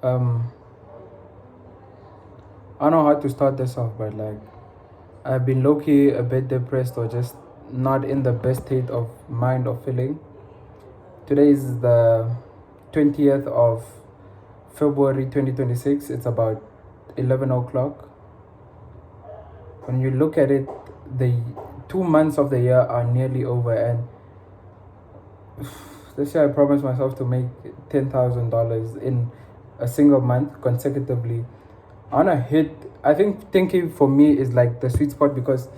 Um, I don't know how to start this off, but like I've been low key a bit depressed or just not in the best state of mind or feeling. Today is the 20th of February 2026. It's about 11 o'clock. When you look at it, the 2 months of the year are nearly over, and this year I promised myself to make $10,000 in a single month consecutively. I wanna hit. I think thinking for me is like the sweet spot because,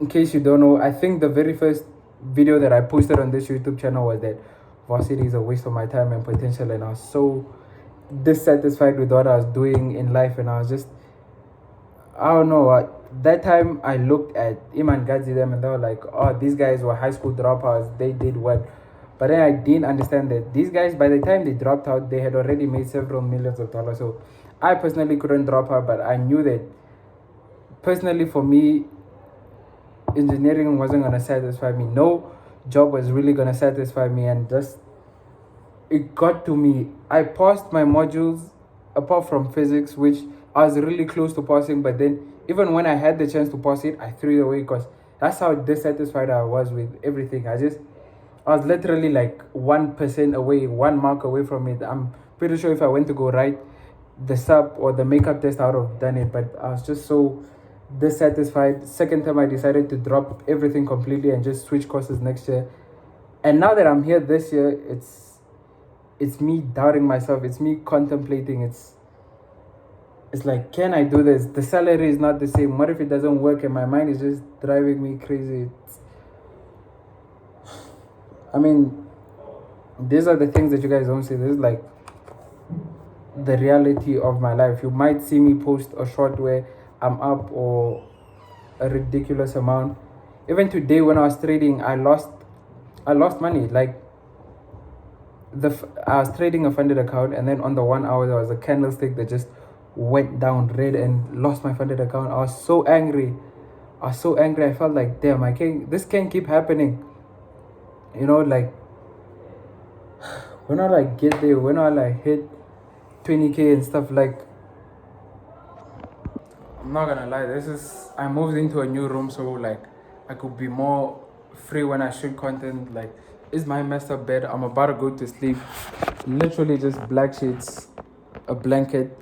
in case you don't know, I think the very first video that I posted on this YouTube channel was that varsity is a waste of my time and potential, and I was so dissatisfied with what I was doing in life, and I was just, I don't know. That time I looked at Iman Gadzi them and they were like, oh, these guys were high school dropouts. They did what? But then I didn't understand that these guys, by the time they dropped out, they had already made several millions of dollars. So I personally couldn't drop out, but I knew that personally for me, engineering wasn't going to satisfy me. No job was really going to satisfy me. And just, it got to me. I passed my modules apart from physics, which I was really close to passing, but then even when I had the chance to pass it, I threw it away because that's how dissatisfied I was with everything. I was literally like 1% away, 1 mark away from it. I'm pretty sure if I went to go write the sub or the makeup test, I would have done it, but I was just so dissatisfied. Second time, I decided to drop everything completely and just switch courses next year. And now that I'm here this year, it's me doubting myself. It's me contemplating. It's like, can I do this? The salary is not the same. What if it doesn't work? And my mind is just driving me crazy. I mean, these are the things that you guys don't see. This is like the reality of my life. You might see me post a short where I'm up or a ridiculous amount. Even today when I was trading, I lost money. Like I was trading a funded account, and then on the 1 hour there was a candlestick that just went down red and lost my funded account. I was so angry. I felt like, damn, this can't keep happening. You know, like when I like get there, when I like hit 20K and stuff, like, I'm not gonna lie, I moved into a new room, so like I could be more free when I shoot content. Like, it's my messed up bed. I'm about to go to sleep. Literally just black sheets, a blanket.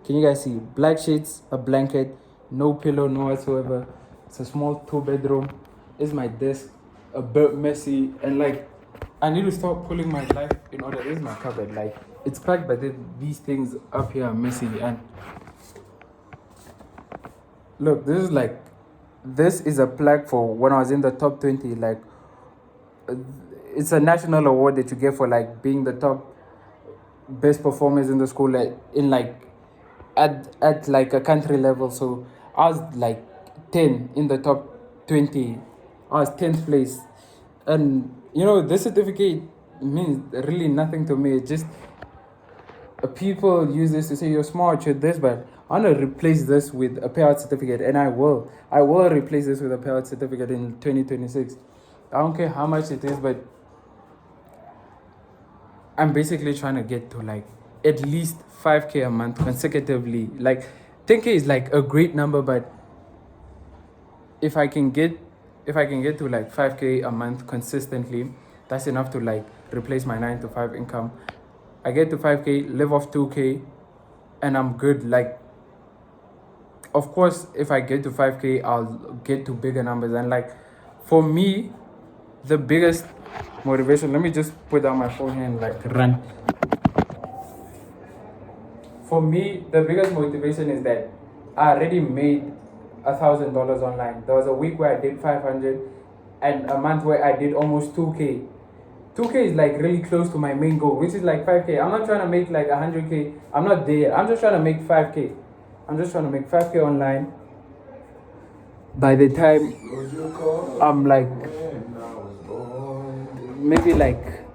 Can you guys see? Black sheets, a blanket, no pillow, no whatsoever. It's a small 2 bedroom. It's my desk, a bit messy, and like I need to stop pulling my life in order. This is my cupboard. Like, it's packed, but then these things up here are messy. And look, this is a plaque for when I was in the top 20. Like, it's a national award that you get for like being the top best performers in the school, like, in like at like a country level. So I was like 10 in the top 20. I was 10th place. And you know, this certificate means really nothing to me. It's just people use this to say you're smart, you're this, but I want to replace this with a payout certificate, and I will replace this with a payout certificate in 2026. I don't care how much it is, but I'm basically trying to get to like at least 5K a month consecutively. Like 10K is like a great number, but if I can get to like 5K a month consistently, that's enough to like replace my 9 to 5 income. I get to 5K, live off 2K, and I'm good. Like, of course, if I get to 5K, I'll get to bigger numbers. And like, for me, the biggest motivation, let me just put down my phone here and like run. For me, the biggest motivation is that I already made $1,000 online. There was a week where I did 500 and a month where I did almost 2K. 2K is like really close to my main goal, which is like 5K. I'm not trying to make like 100K. I'm not there. I'm just trying to make 5K. I'm just trying to make 5K online. By the time I'm like, maybe like,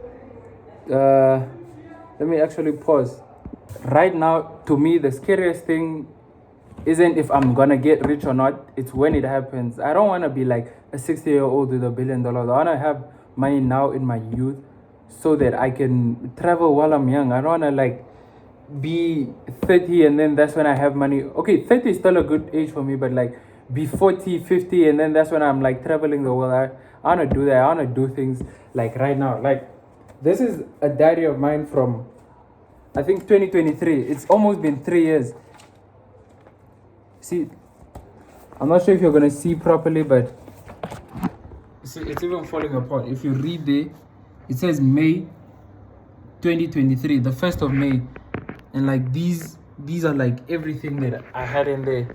let me actually pause. Right now, to me, the scariest thing isn't if I'm gonna get rich or not, it's when it happens. I don't wanna be like a 60-year-old with $1 billion. I wanna have money now in my youth so that I can travel while I'm young. I don't wanna like be 30 and then that's when I have money. Okay, 30 is still a good age for me, but like be 40, 50, and then that's when I'm like traveling the world. I want to do that. I want to do things like right now. Like, this is a diary of mine from, I think, 2023. It's almost been 3 years. See, I'm not sure if you're going to see properly, but see, it's even falling apart. If you read there, it says May 2023, the 1st of May. And like these are like everything that I had in there.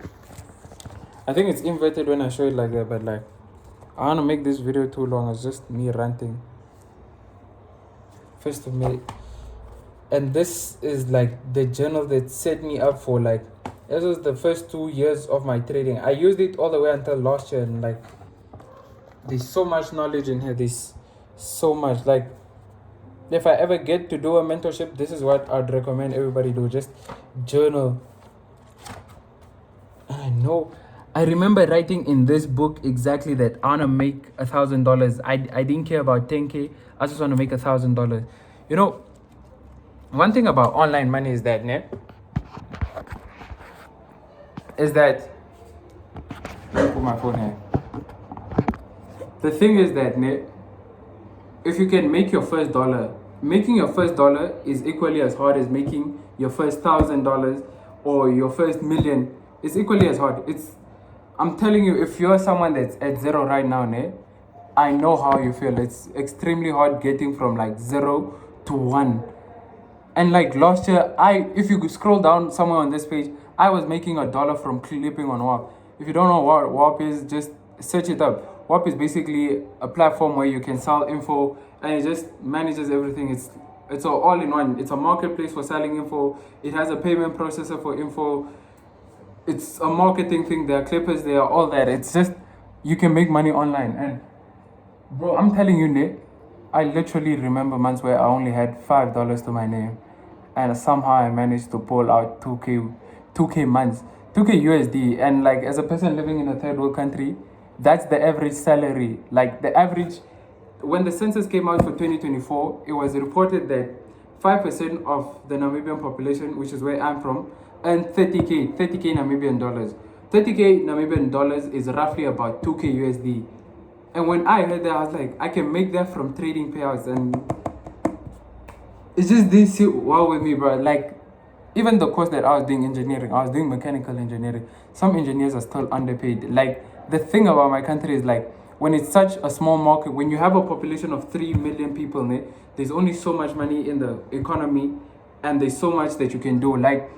I think it's inverted when I show it like that, but like I want to make this video too long. It's just me ranting. 1st of May. And this is like the journal that set me up for like, this was the first 2 years of my trading. I used it all the way until last year, and like there's so much knowledge in here. There's so much. Like, if I ever get to do a mentorship, this is what I'd recommend everybody do. Just journal. I remember writing in this book exactly that I want to make $1,000. I didn't care about 10K. I just want to make $1,000. You know, one thing about online money is that, let me put my phone here. The thing is that, if you can make your first dollar, making your first dollar is equally as hard as making your first $1,000 or your first million. It's equally as hard. I'm telling you, if you're someone that's at zero right now, I know how you feel. It's extremely hard getting from like 0 to 1. And like last year, if you scroll down somewhere on this page, I was making $1 from clipping on WAP. If you don't know what WAP is, just search it up. WAP is basically a platform where you can sell info, and it just manages everything. It's all in one. It's a marketplace for selling info. It has a payment processor for info. It's a marketing thing. There are clippers. There are all that. It's just, you can make money online. And bro, I'm telling you, I literally remember months where I only had $5 to my name, and somehow I managed to pull out 2K months, 2K USD. And like, as a person living in a third world country, that's the average salary. Like the average, when the census came out for 2024, it was reported that 5% of the Namibian population, which is where I'm from, earned 30K Namibian dollars. 30K Namibian dollars is roughly about 2K USD. And when I heard that, I was like, I can make that from trading payouts. And it just didn't sit well with me, bro. Like, even the course that I was doing engineering, I was doing mechanical engineering. Some engineers are still underpaid. Like, the thing about my country is like, when it's such a small market, when you have a population of 3 million people, there's only so much money in the economy, and there's so much that you can do. Like,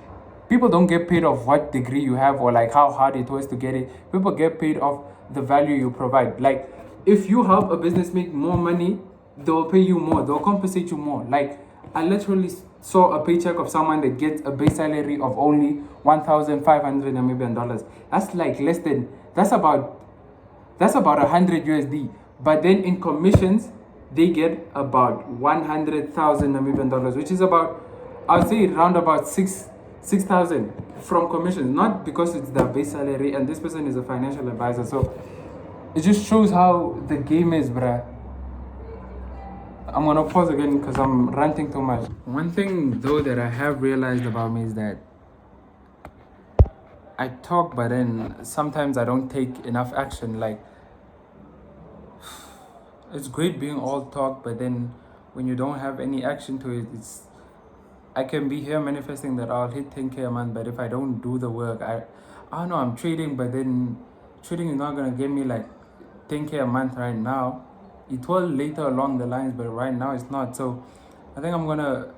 people don't get paid off what degree you have or like how hard it was to get it. People get paid off the value you provide. Like, if you help a business make more money, they'll pay you more. They'll compensate you more. Like, I literally saw a paycheck of someone that gets a base salary of only 1,500 Namibian dollars. That's like that's about 100 USD. But then in commissions, they get about 100,000 Namibian dollars, which is about, I would say, around about 6,000 from commissions. Not because it's their base salary, and this person is a financial advisor. So it just shows how the game is, bruh. I'm gonna pause again because I'm ranting too much. One thing though that I have realized about me is that I talk, but then sometimes I don't take enough action. Like, it's great being all talk, but then when you don't have any action to it, I can be here manifesting that I'll hit 10K a month, but if I don't do the work, I don't know, I'm trading, but then trading is not gonna give me like 10K a month right now. It will later along the lines, but right now it's not. So I think I'm gonna,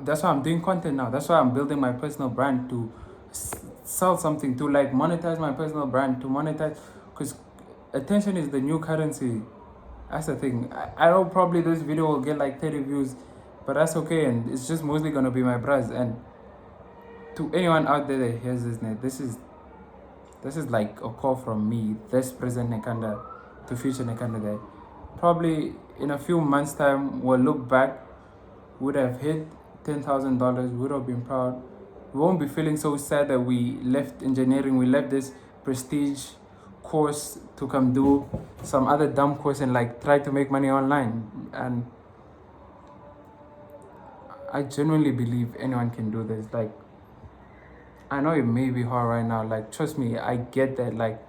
that's why I'm doing content now. That's why I'm building my personal brand, to sell something, to like monetize my personal brand, to monetize, because attention is the new currency. That's the thing. I know probably this video will get like 30 views, but that's okay, and it's just mostly gonna be my buzz. And to anyone out there that hears this, this is like a call from me, this present Nekanda, to future Nekanda, that probably in a few months' time we'll look back, would have hit $10,000, would have been proud. We won't be feeling so sad that we left engineering, we left this prestige course to come do some other dumb course and like try to make money online. And I genuinely believe anyone can do this. Like, I know it may be hard right now. Like, trust me, I get that. Like,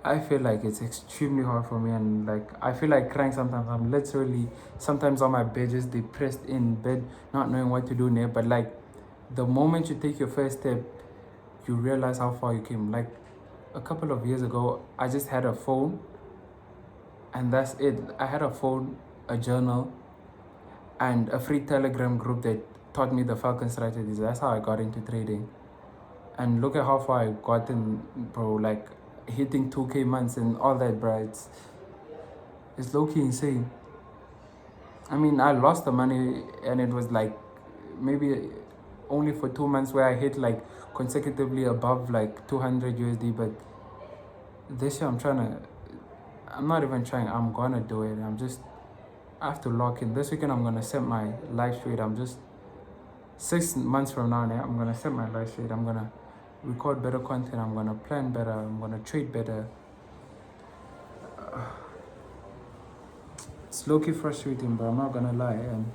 I feel like it's extremely hard for me, and like I feel like crying sometimes. I'm literally sometimes on my bed, just depressed in bed, not knowing what to do next. But like, the moment you take your first step, you realize how far you came. Like, a couple of years ago, I just had a phone, and that's it. I had a phone, a journal, and a free Telegram group that taught me the Falcon strategies. That's how I got into trading. And look at how far I've gotten, bro. Like, hitting 2K months and all that, bro. It's low-key insane. I mean, I lost the money, and it was like maybe only for 2 months where I hit like consecutively above like 200 USD. But this year I'm not even trying. I'm gonna do it. I have to lock in. This weekend I'm gonna set my life straight. I'm just 6 months from now, I'm gonna set my life straight. I'm gonna record better content. I'm gonna plan better. I'm gonna trade better. It's low-key frustrating, but I'm not gonna lie. And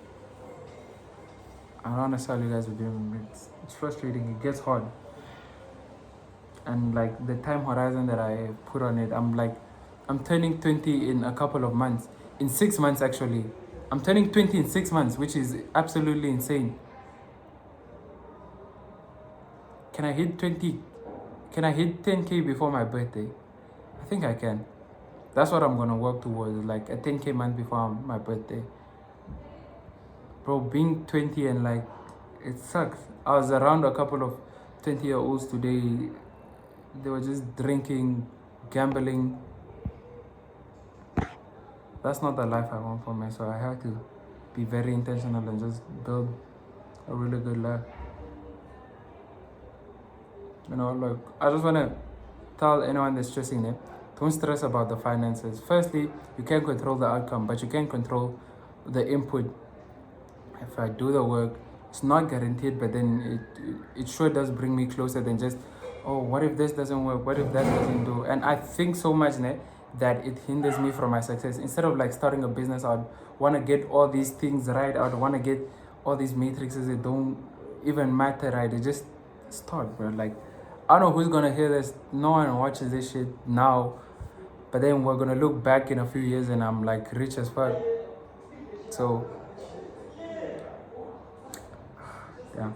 I don't understand you guys are doing. It's frustrating. It gets hard. And like the time horizon that I put on it, I'm turning 20 in a couple of months. In 6 months, actually. I'm turning 20 in 6 months, which is absolutely insane. Can I hit 10K before my birthday? I think I can. That's what I'm gonna work towards, like a 10K month before my birthday. Bro, being 20 and like, it sucks. I was around a couple of 20-year-olds today. They were just drinking, gambling. That's not the life I want for me, so I have to be very intentional and just build a really good life. You know, like, I just want to tell anyone that's stressing it, don't stress about the finances. Firstly, you can't control the outcome, but you can control the input. If I do the work, it's not guaranteed, but then it sure does bring me closer than just, oh, what if this doesn't work? What if that doesn't do? And I think so much that it hinders me from my success. Instead of like starting a business, I'd want to get all these things right. I'd want to get all these matrices that don't even matter, right? They just start, bro. Like, I don't know who's gonna hear this. No one watches this shit now, but then we're gonna look back in a few years and I'm like rich as fuck. So, yeah.